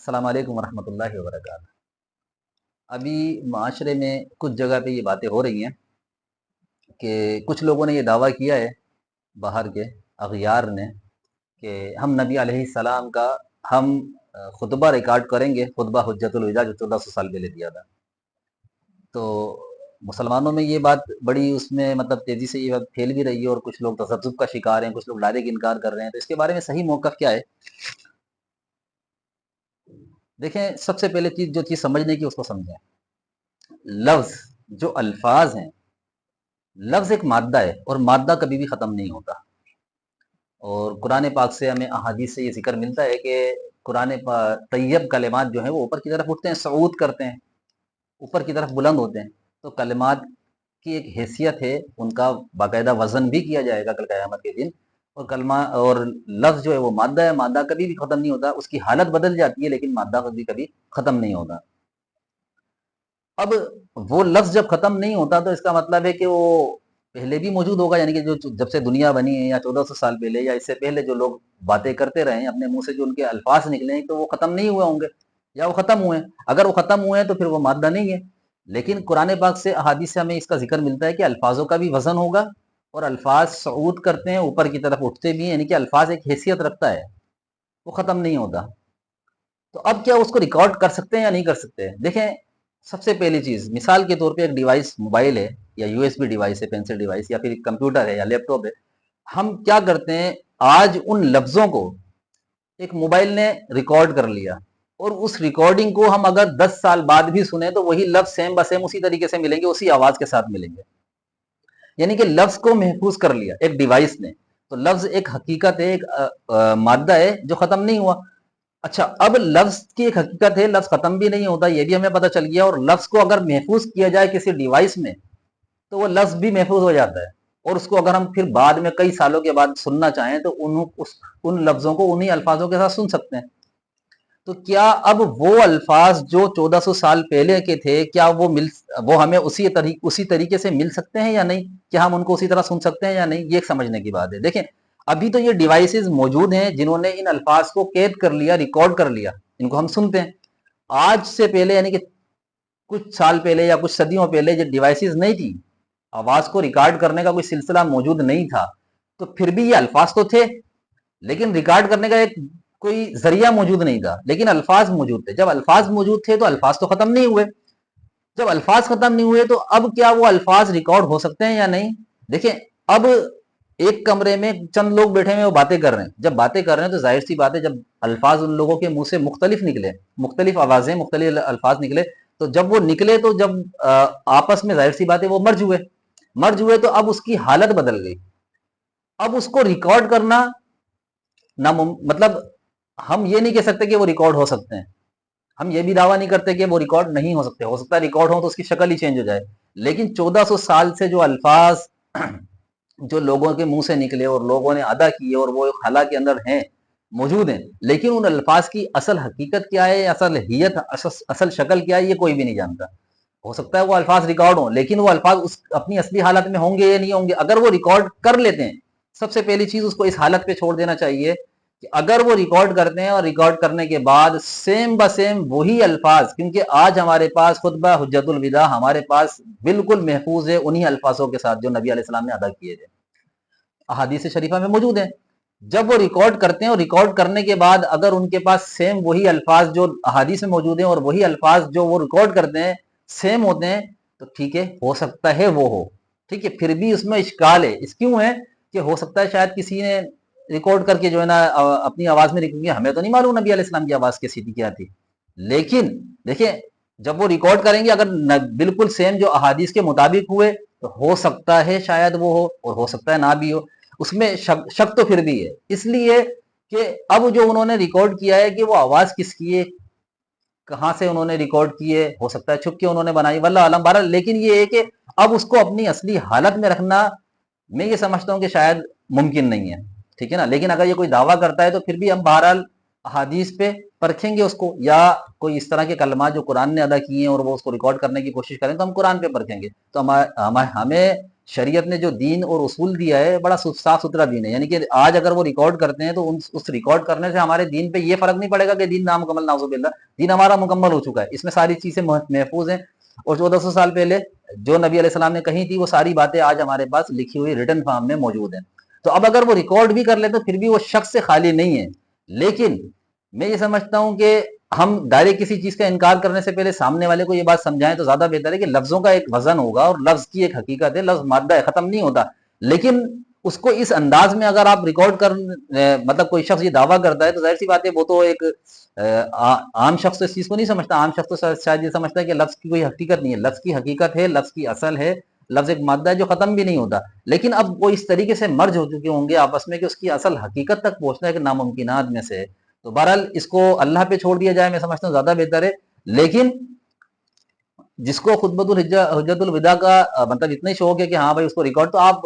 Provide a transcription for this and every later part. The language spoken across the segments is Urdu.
السلام علیکم ورحمۃ اللہ وبرکاتہ۔ ابھی معاشرے میں کچھ جگہ پہ یہ باتیں ہو رہی ہیں کہ کچھ لوگوں نے یہ دعویٰ کیا ہے، باہر کے اغیار نے، کہ ہم نبی علیہ السلام کا ہم خطبہ ریکارڈ کریں گے، خطبہ حجت الوداع جو 1400 سال پہلے دیا تھا۔ تو مسلمانوں میں یہ بات بڑی اس میں مطلب تیزی سے یہ بات پھیل بھی رہی ہے، اور کچھ لوگ تذبذب کا شکار ہیں، کچھ لوگ ڈائریکٹ انکار کر رہے ہیں۔ تو اس کے بارے میں صحیح موقف کیا ہے؟ دیکھیں، سب سے پہلے جو چیز سمجھنے کی اس کو سمجھیں۔ لفظ، جو الفاظ ہیں، لفظ ایک مادہ ہے، اور مادہ کبھی بھی ختم نہیں ہوتا۔ اور قرآن پاک سے ہمیں احادیث سے یہ ذکر ملتا ہے کہ قرآن طیب کلمات جو ہیں وہ اوپر کی طرف اٹھتے ہیں، صعود کرتے ہیں، اوپر کی طرف بلند ہوتے ہیں۔ تو کلمات کی ایک حیثیت ہے، ان کا باقاعدہ وزن بھی کیا جائے گا کل قیامت کے دن۔ اور کلمہ اور لفظ جو ہے وہ مادہ ہے، مادہ کبھی بھی ختم نہیں ہوتا، اس کی حالت بدل جاتی ہے لیکن مادہ کبھی ختم نہیں ہوتا۔ اب وہ لفظ جب ختم نہیں ہوتا تو اس کا مطلب ہے کہ وہ پہلے بھی موجود ہوگا، یعنی کہ جو جب سے دنیا بنی ہے، یا 1400 سال پہلے یا اس سے پہلے جو لوگ باتیں کرتے رہے ہیں اپنے منہ سے، جو ان کے الفاظ نکلے ہیں، تو وہ ختم نہیں ہوئے ہوں گے، یا وہ ختم ہوئے ہیں۔ اگر وہ ختم ہوئے ہیں تو پھر وہ مادہ نہیں ہے۔ لیکن قرآن پاک سے احادیث سے ہمیں اس کا ذکر ملتا ہے کہ الفاظوں کا بھی وزن ہوگا، اور الفاظ صعود کرتے ہیں، اوپر کی طرف اٹھتے بھی ہیں، یعنی کہ الفاظ ایک حیثیت رکھتا ہے، وہ ختم نہیں ہوتا۔ تو اب کیا اس کو ریکارڈ کر سکتے ہیں یا نہیں کر سکتے؟ دیکھیں، سب سے پہلی چیز، مثال کے طور پہ ایک ڈیوائس، موبائل ہے یا یو ایس بی ڈیوائس ہے، پینسل ڈیوائس، یا پھر کمپیوٹر ہے یا لیپ ٹاپ ہے، ہم کیا کرتے ہیں، آج ان لفظوں کو ایک موبائل نے ریکارڈ کر لیا، اور اس ریکارڈنگ کو ہم اگر 10 سال بعد بھی سنیں تو وہی لفظ سیم بسیم اسی طریقے سے ملیں گے، اسی آواز کے ساتھ ملیں گے۔ یعنی کہ لفظ کو محفوظ کر لیا ایک ڈیوائس نے۔ تو لفظ ایک حقیقت ہے، ایک مادہ ہے جو ختم نہیں ہوا۔ اچھا، اب لفظ کی ایک حقیقت ہے، لفظ ختم بھی نہیں ہوتا، یہ بھی ہمیں پتہ چل گیا، اور لفظ کو اگر محفوظ کیا جائے کسی ڈیوائس میں تو وہ لفظ بھی محفوظ ہو جاتا ہے، اور اس کو اگر ہم پھر بعد میں کئی سالوں کے بعد سننا چاہیں تو ان لفظوں کو انہی الفاظوں کے ساتھ سن سکتے ہیں۔ تو کیا اب وہ الفاظ جو 1400 سال پہلے کے تھے، کیا وہ ہمیں اسی طریقے سے مل سکتے ہیں یا نہیں؟ کیا ہم ان کو اسی طرح سن سکتے ہیں یا نہیں؟ یہ ایک سمجھنے کی بات ہے۔ دیکھیں، ابھی تو یہ ڈیوائسز موجود ہیں جنہوں نے ان الفاظ کو قید کر لیا، ریکارڈ کر لیا، ان کو ہم سنتے ہیں۔ آج سے پہلے، یعنی کہ کچھ سال پہلے یا کچھ صدیوں پہلے، یہ ڈیوائسز نہیں تھی، آواز کو ریکارڈ کرنے کا کوئی سلسلہ موجود نہیں تھا، تو پھر بھی یہ الفاظ تو تھے، لیکن ریکارڈ کرنے کا ایک کوئی ذریعہ موجود نہیں تھا، لیکن الفاظ موجود تھے۔ جب الفاظ موجود تھے تو الفاظ تو ختم نہیں ہوئے۔ جب الفاظ ختم نہیں ہوئے تو اب کیا وہ الفاظ ریکارڈ ہو سکتے ہیں یا نہیں؟ دیکھیں، اب ایک کمرے میں چند لوگ بیٹھے ہوئے وہ باتیں کر رہے ہیں، جب باتیں کر رہے ہیں تو ظاہر سی بات ہے، جب الفاظ ان لوگوں کے منہ سے مختلف نکلے، مختلف آوازیں، مختلف الفاظ نکلے، تو جب وہ نکلے تو جب آپس میں ظاہر سی بات ہے وہ مرج ہوئے تو اب اس کی حالت بدل گئی۔ اب اس کو ریکارڈ کرنا مطلب ہم یہ نہیں کہہ سکتے کہ وہ ریکارڈ ہو سکتے ہیں، ہم یہ بھی دعویٰ نہیں کرتے کہ وہ ریکارڈ نہیں ہو سکتے، ہو سکتا ہے ریکارڈ ہو تو اس کی شکل ہی چینج ہو جائے، لیکن 1400 سال سے جو الفاظ جو لوگوں کے منہ سے نکلے اور لوگوں نے ادا کیے اور وہ خلا کے اندر ہیں، موجود ہیں، لیکن ان الفاظ کی اصل حقیقت کیا ہے، اصل حیت، اصل شکل کیا ہے، یہ کوئی بھی نہیں جانتا۔ ہو سکتا ہے وہ الفاظ ریکارڈ ہوں، لیکن وہ الفاظ اپنی اصلی حالت میں ہوں گے یا نہیں ہوں گے۔ اگر وہ ریکارڈ کر لیتے ہیں، سب سے پہلی چیز اس کو اس حالت پہ چھوڑ دینا چاہیے کہ اگر وہ ریکارڈ کرتے ہیں اور ریکارڈ کرنے کے بعد سیم بسیم وہی الفاظ، کیونکہ آج ہمارے پاس خطبہ حجت الوداع ہمارے پاس بالکل محفوظ ہے انہی الفاظوں کے ساتھ جو نبی علیہ السلام نے ادا کیے تھے، احادیث شریفہ میں موجود ہیں۔ جب وہ ریکارڈ کرتے ہیں اور ریکارڈ کرنے کے بعد اگر ان کے پاس سیم وہی الفاظ جو احادیث میں موجود ہیں اور وہی الفاظ جو وہ ریکارڈ کرتے ہیں سیم ہوتے ہیں، تو ٹھیک ہے، ہو سکتا ہے وہ ہو، ٹھیک ہے، پھر بھی اس میں اشکال ہے۔ اس کیوں ہے کہ ہو سکتا ہے شاید کسی نے ریکارڈ کر کے جو ہے نا اپنی آواز میں ریکارڈ کیا، ہمیں تو نہیں معلوم نبی علیہ السلام کی آواز کیسی تھی، کیا تھی، لیکن دیکھیں جب وہ ریکارڈ کریں گے اگر بالکل سیم جو احادیث کے مطابق ہوئے تو ہو سکتا ہے شاید وہ ہو، اور ہو سکتا ہے نہ بھی ہو، اس میں شک تو پھر بھی ہے۔ اس لیے کہ اب جو انہوں نے ریکارڈ کیا ہے کہ وہ آواز کس کی ہے، کہاں سے انہوں نے ریکارڈ کی ہے، ہو سکتا ہے چھپ کے انہوں نے بنائی، واللہ عالم، بہرحال، لیکن یہ ہے کہ اب اس کو اپنی اصلی حالت میں رکھنا میں یہ سمجھتا ہوں کہ شاید ممکن نہیں ہے، ٹھیک ہے نا۔ لیکن اگر یہ کوئی دعویٰ کرتا ہے تو پھر بھی ہم بہرحال احادیث پہ پرکھیں گے اس کو، یا کوئی اس طرح کے کلمات جو قرآن نے ادا کیے ہیں اور وہ اس کو ریکارڈ کرنے کی کوشش کریں تو ہم قرآن پہ پرکھیں گے۔ تو ہمیں شریعت نے جو دین اور اصول دیا ہے بڑا صاف ستھرا دین ہے، یعنی کہ آج اگر وہ ریکارڈ کرتے ہیں تو اس ریکارڈ کرنے سے ہمارے دین پہ یہ فرق نہیں پڑے گا کہ دین نامکمل، نعوذ باللہ، دین ہمارا مکمل ہو چکا ہے، اس میں ساری چیزیں محفوظ ہیں، اور 1400 سال پہلے جو نبی علیہ السلام نے کہی تھی وہ ساری باتیں آج ہمارے پاس لکھی ہوئی ریٹن فارم میں موجود ہیں۔ تو اب اگر وہ ریکارڈ بھی کر لے تو پھر بھی وہ شخص سے خالی نہیں ہے، لیکن میں یہ سمجھتا ہوں کہ ہم ڈائریکٹ کسی چیز کا انکار کرنے سے پہلے سامنے والے کو یہ بات سمجھائیں تو زیادہ بہتر ہے کہ لفظوں کا ایک وزن ہوگا اور لفظ کی ایک حقیقت ہے، لفظ مادہ ہے، ختم نہیں ہوتا، لیکن اس کو اس انداز میں اگر آپ ریکارڈ کر مطلب کوئی شخص یہ دعویٰ کرتا ہے تو ظاہر سی بات ہے وہ تو ایک عام شخص تو اس چیز کو نہیں سمجھتا، عام شخص تو شاید یہ سمجھتا ہے کہ لفظ کی کوئی حقیقت نہیں ہے، لفظ کی حقیقت ہے، لفظ کی اصل ہے، لفظ ایک مادہ ہے جو ختم بھی نہیں ہوتا، لیکن اب وہ اس طریقے سے مرج ہو چکے ہوں گے آپس میں کہ اس کی اصل حقیقت تک پہنچنا ایک ناممکنات میں سے، تو بہرحال اس کو اللہ پہ چھوڑ دیا جائے، میں سمجھتا ہوں زیادہ بہتر ہے۔ لیکن جس کو خطبۃ حجت الوداع کا مطلب اتنا ہی شوق ہے کہ ہاں بھائی اس کو ریکارڈ، تو آپ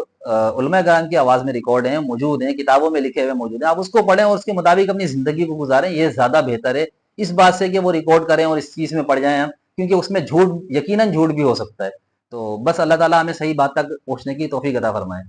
علماء کرام کی آواز میں ریکارڈ ہیں، موجود ہیں، کتابوں میں لکھے ہوئے موجود ہیں، آپ اس کو پڑھیں اور اس کے مطابق اپنی زندگی کو گزاریں، یہ زیادہ بہتر ہے اس بات سے کہ وہ ریکارڈ کریں اور اس چیز میں پڑ جائیں ہم، کیونکہ اس میں جھوٹ، یقیناً جھوٹ بھی ہو سکتا ہے، تو بس اللہ تعالیٰ ہمیں صحیح بات تک پہنچنے کی توفیق عطا فرمائے۔